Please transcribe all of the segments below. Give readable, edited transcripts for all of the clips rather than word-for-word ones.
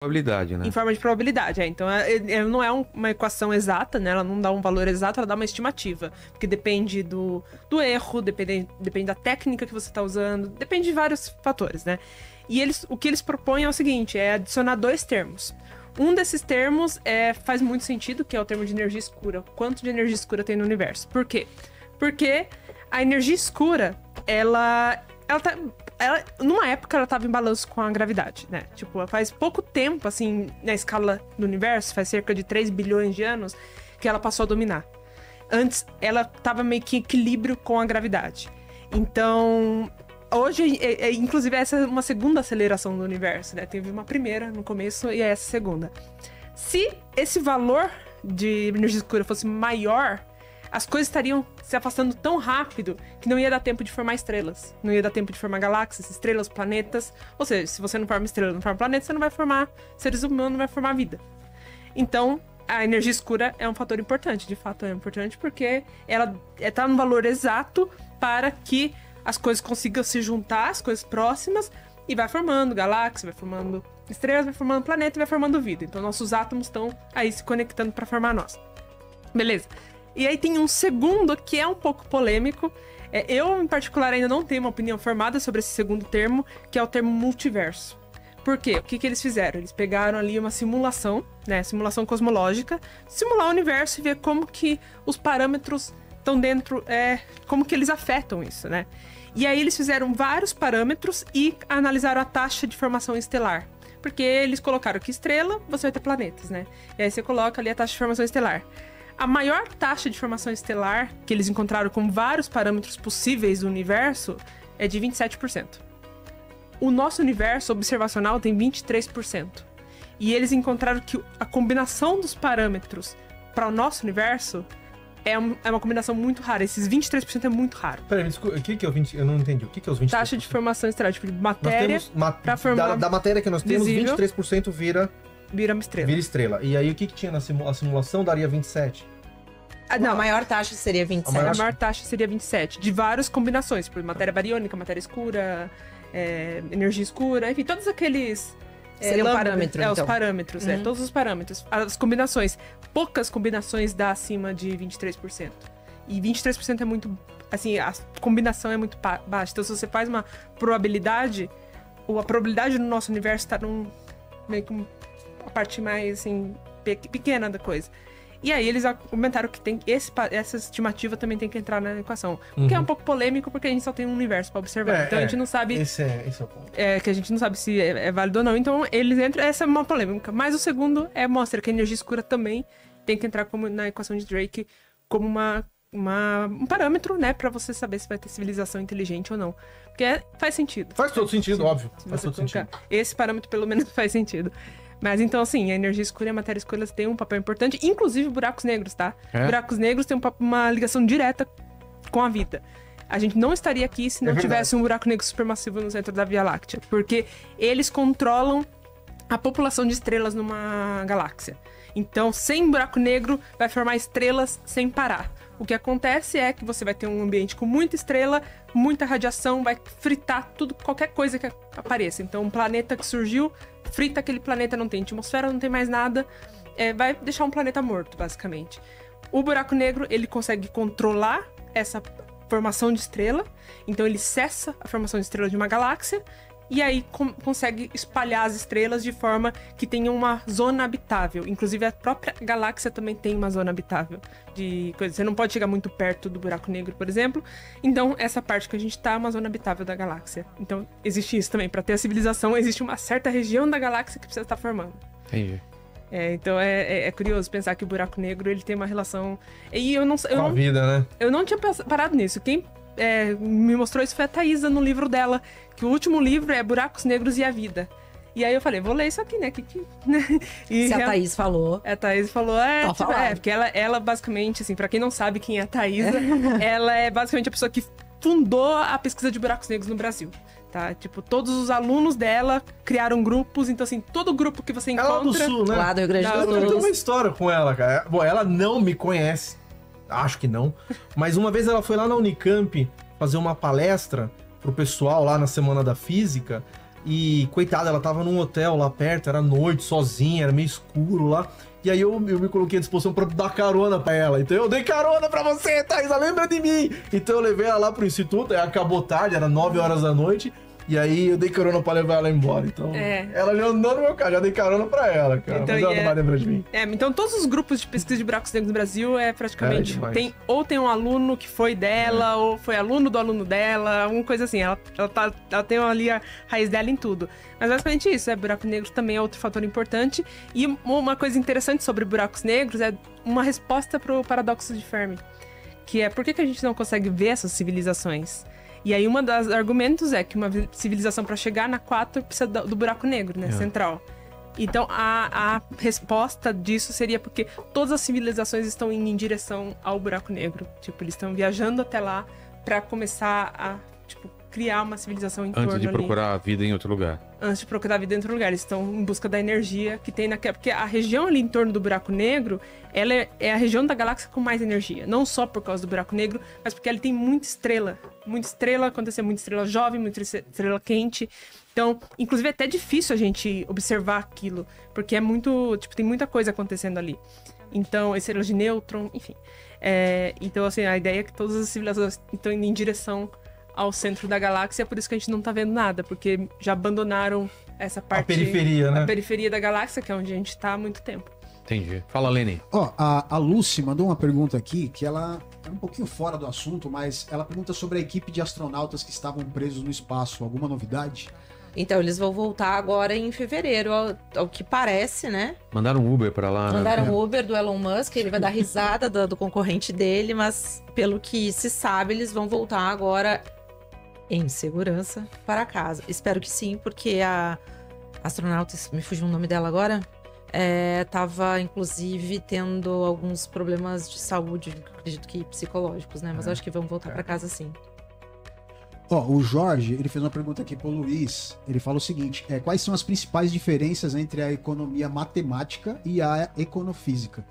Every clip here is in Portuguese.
Probabilidade, né? Em forma de probabilidade, Então, não é uma equação exata, né? Ela não dá um valor exato, ela dá uma estimativa. Porque depende do erro, depende da técnica que você está usando, depende de vários fatores, né? E o que eles propõem é o seguinte, é adicionar 2 termos. Um desses termos faz muito sentido, que é o termo de energia escura. Quanto de energia escura tem no universo? Por quê? Porque a energia escura, numa época, ela estava em balanço com a gravidade, né? Tipo, faz pouco tempo, assim, na escala do universo, faz cerca de 3 bilhões de anos, que ela passou a dominar. Antes, ela estava meio que em equilíbrio com a gravidade. Então, hoje, inclusive, essa é uma segunda aceleração do universo, né? Teve uma primeira no começo e essa segunda. Se esse valor de energia escura fosse maior, as coisas estariam se afastando tão rápido que não ia dar tempo de formar estrelas. Não ia dar tempo de formar galáxias, estrelas, planetas. Ou seja, se você não forma estrela, não forma planeta, você não vai formar seres humanos, não vai formar vida. Então, a energia escura é um fator importante. De fato, é importante porque ela está no valor exato para que as coisas consigam se juntar, as coisas próximas, e vai formando galáxias, vai formando estrelas, vai formando planeta e vai formando vida. Então, nossos átomos estão aí se conectando para formar nós. Beleza. E aí tem um segundo que é um pouco polêmico. Eu, em particular, ainda não tenho uma opinião formada sobre esse segundo termo, que é o termo multiverso. Por quê? O que eles fizeram? Eles pegaram ali uma simulação, né? Simulação cosmológica, simular o universo e ver como que os parâmetros estão dentro, como que eles afetam isso, né? E aí eles fizeram vários parâmetros e analisaram a taxa de formação estelar. Porque eles colocaram que estrela, você vai ter planetas, né? E aí você coloca ali a taxa de formação estelar. A maior taxa de formação estelar, que eles encontraram com vários parâmetros possíveis do universo, é de 27%. O nosso universo observacional tem 23%. E eles encontraram que a combinação dos parâmetros para o nosso universo é uma combinação muito rara. Esses 23% é muito raro. Peraí, desculpa, o que é o 20? Eu não entendi. O que é os 23%? Taxa de formação estelar, tipo, de matéria para formar... Da matéria que nós temos, visível, 23% vira uma estrela. Vira estrela. E aí o que tinha na simulação daria 27? Não, a maior taxa seria 27. A maior taxa seria 27. De várias combinações. Por matéria bariônica, matéria escura, energia escura, enfim, todos aqueles... Seria um parâmetro, então. Os parâmetros, todos os parâmetros. As combinações. Poucas combinações dá acima de 23%. E 23% é muito... Assim, a combinação é muito baixa. Então, se você faz uma probabilidade, a probabilidade no nosso universo está meio que a parte mais, assim, pequena da coisa. E aí eles comentaram que tem essa estimativa também tem que entrar na equação. O que é um pouco polêmico, porque a gente só tem um universo para observar. Então a gente não sabe... Esse é o ponto. Que a gente não sabe se é válido ou não. Então eles entram... Essa é uma polêmica. Mas o segundo mostra que a energia escura também tem que entrar na equação de Drake como um parâmetro, né? Para você saber se vai ter civilização inteligente ou não. Porque faz sentido. Faz todo sentido, óbvio. Faz todo sentido. Esse parâmetro pelo menos faz sentido. Mas então, assim, a energia escura e a matéria escura têm um papel importante, inclusive buracos negros, tá? Buracos negros têm uma ligação direta com a vida. A gente não estaria aqui se não tivesse um buraco negro supermassivo no centro da Via Láctea, porque eles controlam a população de estrelas numa galáxia. Então, sem buraco negro, vai formar estrelas sem parar. O que acontece é que você vai ter um ambiente com muita estrela, muita radiação, vai fritar tudo, qualquer coisa que apareça. Então, um planeta que surgiu, frita aquele planeta, não tem atmosfera, não tem mais nada, vai deixar um planeta morto, basicamente. O buraco negro, ele consegue controlar essa formação de estrela, então ele cessa a formação de estrela de uma galáxia, e aí consegue espalhar as estrelas de forma que tenha uma zona habitável. Inclusive, a própria galáxia também tem uma zona habitável. Você não pode chegar muito perto do buraco negro, por exemplo. Então, essa parte que a gente está é uma zona habitável da galáxia. Então, existe isso também. Para ter a civilização, existe uma certa região da galáxia que precisa estar formando. Entendi. Então, é curioso pensar que o buraco negro ele tem uma relação... E eu não, com a vida, né? Eu não tinha parado nisso. Quem me mostrou isso foi a Thaisa no livro dela, que o último livro é Buracos Negros e a Vida. E aí eu falei, vou ler isso aqui, né? Se a Thaís falou. A Thaís falou, porque ela basicamente, assim, pra quem não sabe quem é a Thaisa, ela é basicamente a pessoa que fundou a pesquisa de buracos negros no Brasil. Tá? Tipo, todos os alunos dela criaram grupos, então assim, todo grupo que você encontra... Ela do Sul, né? Lá do Rio Grande do Sul. Eu tenho uma história com ela, cara. Bom, ela não me conhece. Acho que não. Mas uma vez ela foi lá na Unicamp fazer uma palestra pro pessoal lá na Semana da Física. E, coitada, ela tava num hotel lá perto, era noite, sozinha, era meio escuro lá. E aí eu me coloquei à disposição pra dar carona pra ela. Então eu dei carona pra você, Thaisa, lembra de mim? Então eu levei ela lá pro instituto, aí acabou tarde, era 9 horas da noite. E aí eu dei carona pra levar ela embora. Então ela já andou no meu carro, já dei carona pra ela, cara. Então, mas ela não vai lembrar de mim. Então todos os grupos de pesquisa de buracos negros no Brasil praticamente... tem um aluno que foi dela, ou foi aluno do aluno dela, alguma coisa assim. Ela tem ali a raiz dela em tudo. Mas basicamente isso, buraco negro também é outro fator importante. E uma coisa interessante sobre buracos negros é uma resposta pro paradoxo de Fermi. Que é, por que a gente não consegue ver essas civilizações? E aí, um dos argumentos é que uma civilização, para chegar na 4, precisa do buraco negro, né? Central. Então, a resposta disso seria porque todas as civilizações estão indo em direção ao buraco negro. Tipo, eles estão viajando até lá para começar a, criar uma civilização em torno ali. Antes de procurar a vida em outro lugar. Antes de procurar a vida em outro lugar. Eles estão em busca da energia que tem naquela... Porque a região ali em torno do buraco negro, ela é a região da galáxia com mais energia. Não só por causa do buraco negro, mas porque ele tem muita estrela. Muita estrela, acontece muita estrela jovem, muita estrela quente. Então, inclusive, é até difícil a gente observar aquilo. Porque é muito... tem muita coisa acontecendo ali. Então, estrelas de nêutron, enfim. Então, assim, a ideia é que todas as civilizações estão indo em direção ao centro da galáxia, é por isso que a gente não tá vendo nada, porque já abandonaram essa parte... A periferia, né? A periferia da galáxia, que é onde a gente tá há muito tempo. Entendi. Fala, Lene. A Lucy mandou uma pergunta aqui, que ela é um pouquinho fora do assunto, mas ela pergunta sobre a equipe de astronautas que estavam presos no espaço. Alguma novidade? Então, eles vão voltar agora em fevereiro, ao que parece, né? Mandaram um Uber pra lá, Mandaram um Uber do Elon Musk, ele vai dar risada do concorrente dele, mas pelo que se sabe, eles vão voltar agora em segurança para casa. Espero que sim, porque a astronauta, me fugiu o nome dela agora, tava inclusive tendo alguns problemas de saúde, acredito que psicológicos, né? Mas eu acho que vão voltar para casa sim. O Jorge, ele fez uma pergunta aqui pro Luiz. Ele fala o seguinte: quais são as principais diferenças entre a economia matemática e a econofísica?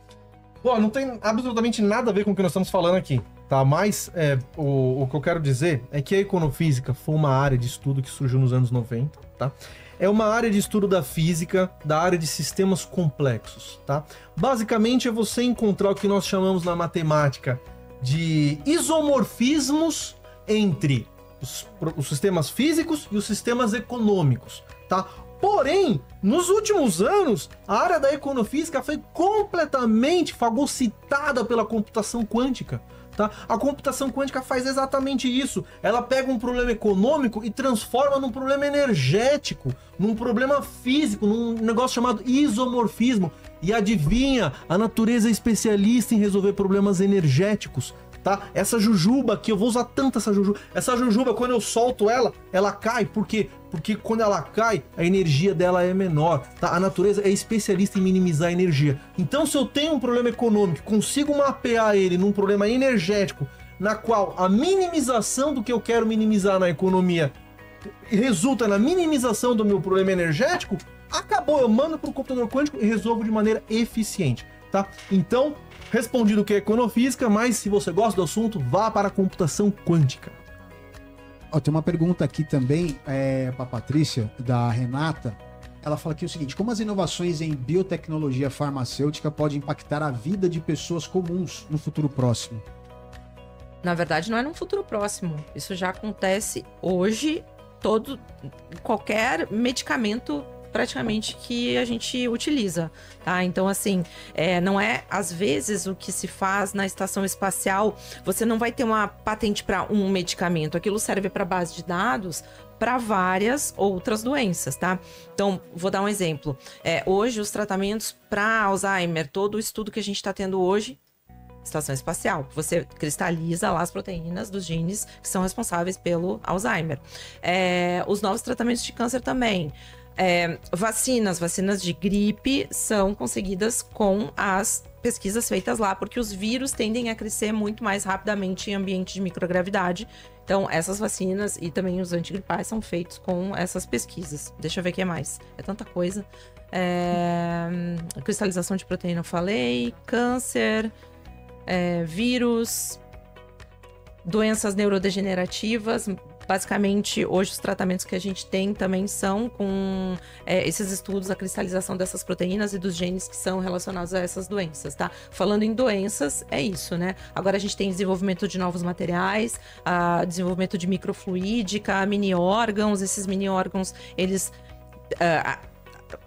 Pô, não tem absolutamente nada a ver com o que nós estamos falando aqui, tá? Mas o que eu quero dizer é que a econofísica foi uma área de estudo que surgiu nos anos 90, tá? É uma área de estudo da física, da área de sistemas complexos, tá? Basicamente é você encontrar o que nós chamamos na matemática de isomorfismos entre os sistemas físicos e os sistemas econômicos, tá? Porém, nos últimos anos, a área da econofísica foi completamente fagocitada pela computação quântica, tá? A computação quântica faz exatamente isso. Ela pega um problema econômico e transforma num problema energético, num problema físico, num negócio chamado isomorfismo. E adivinha, a natureza é especialista em resolver problemas energéticos, tá? Essa jujuba aqui, eu vou usar tanto essa jujuba, quando eu solto ela cai. Por quê? Porque quando ela cai, a energia dela é menor, tá? A natureza é especialista em minimizar a energia. Então, se eu tenho um problema econômico, consigo mapear ele num problema energético, na qual a minimização do que eu quero minimizar na economia resulta na minimização do meu problema energético, acabou, eu mando para o computador quântico e resolvo de maneira eficiente, tá? Então, respondido o que é econofísica, mas se você gosta do assunto, vá para a computação quântica. Tem uma pergunta aqui também para a Patrícia, da Renata. Ela fala aqui o seguinte: como as inovações em biotecnologia farmacêutica podem impactar a vida de pessoas comuns no futuro próximo? Na verdade, não é no futuro próximo. Isso já acontece hoje. Qualquer medicamento praticamente que a gente utiliza, tá? Então, assim, não é, às vezes, o que se faz na estação espacial, você não vai ter uma patente para um medicamento, aquilo serve para base de dados para várias outras doenças, tá? Então, vou dar um exemplo. Hoje, os tratamentos para Alzheimer, todo o estudo que a gente está tendo hoje, estação espacial, você cristaliza lá as proteínas dos genes que são responsáveis pelo Alzheimer. Os novos tratamentos de câncer também. Vacinas de gripe são conseguidas com as pesquisas feitas lá, porque os vírus tendem a crescer muito mais rapidamente em ambiente de microgravidade. Então, essas vacinas e também os antigripais são feitos com essas pesquisas. Deixa eu ver o que é mais. É tanta coisa. Cristalização de proteína, eu falei. Câncer, vírus, doenças neurodegenerativas, Basicamente, hoje os tratamentos que a gente tem também são com esses estudos, a cristalização dessas proteínas e dos genes que são relacionados a essas doenças, tá? Falando em doenças, é isso, né? Agora a gente tem desenvolvimento de novos materiais, desenvolvimento de microfluídica, mini-órgãos. Esses mini-órgãos, eles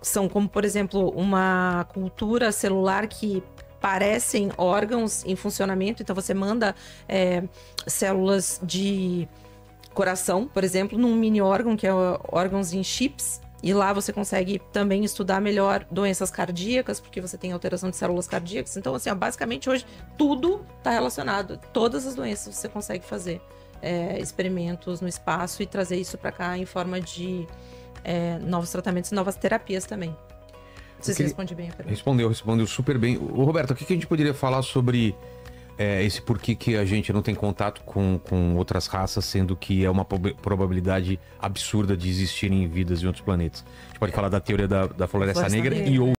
são como, por exemplo, uma cultura celular que parecem órgãos em funcionamento. Então, você manda células de coração, por exemplo, num mini-órgão, que é órgãos em chips. E lá você consegue também estudar melhor doenças cardíacas, porque você tem alteração de células cardíacas. Então, assim, basicamente, hoje, tudo está relacionado. Todas as doenças você consegue fazer experimentos no espaço e trazer isso para cá em forma de novos tratamentos e novas terapias também. Não sei se respondi bem a pergunta. Respondeu super bem. Ô, Roberto, o que a gente poderia falar sobre esse porquê que a gente não tem contato com outras raças, sendo que é uma probabilidade absurda de existirem vidas em outros planetas? A gente pode falar da teoria da Floresta Negra e outros.